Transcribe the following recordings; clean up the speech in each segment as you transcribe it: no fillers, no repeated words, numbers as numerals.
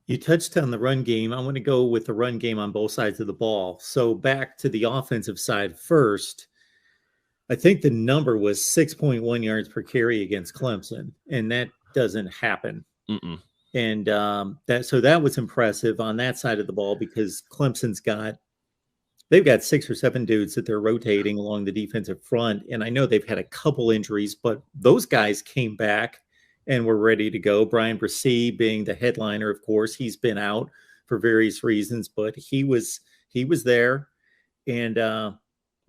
You touched on the run game. I want to go with the run game on both sides of the ball. So back to the offensive side first. I think the number was 6.1 yards per carry against Clemson, and that doesn't happen. Mm-mm. And that was impressive on that side of the ball because they've got 6 or 7 dudes that they're rotating along the defensive front, and I know they've had a couple injuries, but those guys came back and were ready to go. Brian Bresee being the headliner, of course, he's been out for various reasons, but he was there, and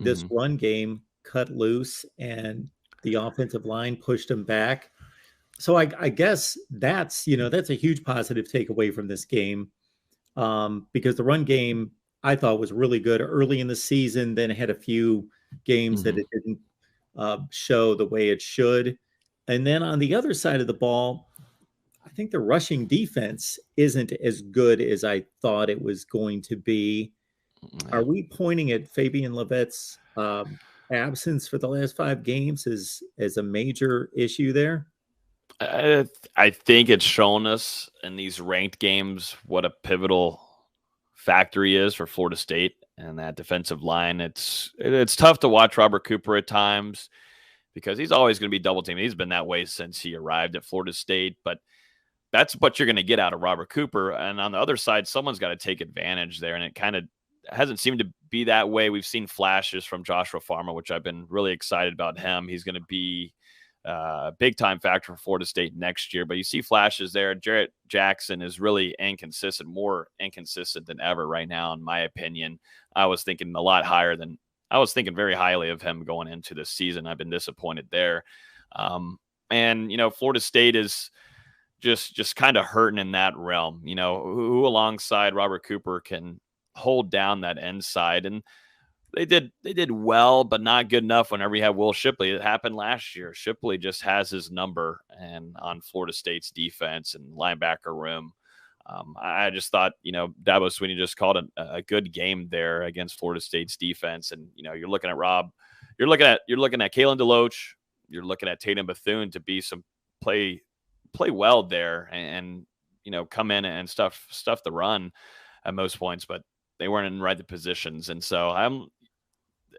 this Mm-hmm. run game cut loose, and the offensive line pushed him back. So I guess that's a huge positive takeaway from this game, because the run game I thought was really good early in the season. Then it had a few games that Mm-hmm. it didn't show the way it should. And then on the other side of the ball, I think the rushing defense isn't as good as I thought it was going to be. Are Yeah. we pointing at Fabien Lovett's absence for the last 5 games as a major issue there? I think it's shown us in these ranked games what a pivotal factor he is for Florida State and that defensive line. It's tough to watch Robert Cooper at times because he's always going to be double teamed. He's been that way since he arrived at Florida State, but that's what you're going to get out of Robert Cooper. And on the other side, someone's got to take advantage there, and it kind of hasn't seemed to be that way. We've seen flashes from Joshua Farmer, which I've been really excited about him. He's going to be big time factor for Florida State next year, but you see flashes there. Jarrett Jackson is really inconsistent, more inconsistent than ever right now, in my opinion. I was thinking very highly of him going into this season. I've been disappointed there. And, Florida State is just kind of hurting in that realm, who alongside Robert Cooper can hold down that end side. And they did well, but not good enough whenever you have Will Shipley. It happened last year. Shipley just has his number and on Florida State's defense and linebacker room. I just thought, Dabo Swinney just called a good game there against Florida State's defense. And, you're looking at you're looking at Kalen DeLoach, you're looking at Tatum Bethune to be some play well there and come in and stuff the run at most points, but they weren't in the right positions. And so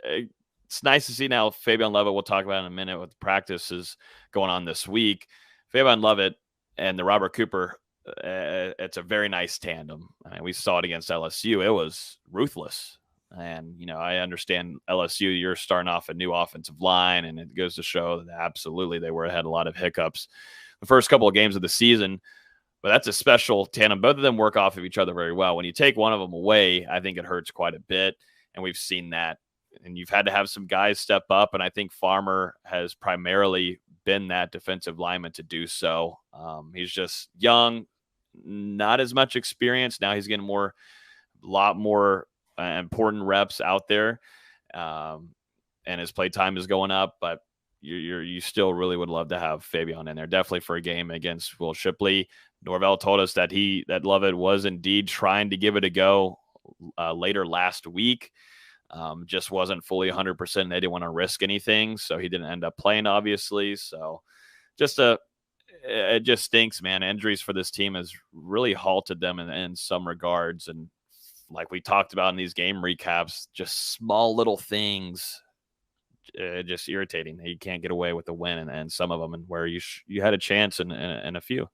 it's nice to see now Fabien Lovett, we'll talk about in a minute with practices going on this week. Fabien Lovett and the Robert Cooper, it's a very nice tandem. I mean, we saw it against LSU. It was ruthless. And, I understand LSU, you're starting off a new offensive line, and it goes to show that absolutely they had a lot of hiccups the first couple of games of the season. But that's a special tandem. Both of them work off of each other very well. When you take one of them away, I think it hurts quite a bit. And we've seen that. And you've had to have some guys step up. And I think Farmer has primarily been that defensive lineman to do so. He's just young, not as much experience. Now he's getting a lot more important reps out there. And his play time is going up. But you still really would love to have Fabien in there. Definitely for a game against Will Shipley. Norvell told us that Lovett was indeed trying to give it a go later last week. Just wasn't fully 100%. They didn't want to risk anything, so he didn't end up playing, obviously. So it just stinks, man. Injuries for this team has really halted them in some regards. And like we talked about in these game recaps, just small little things, just irritating. You can't get away with the win and some of them, and where you had a chance in a few.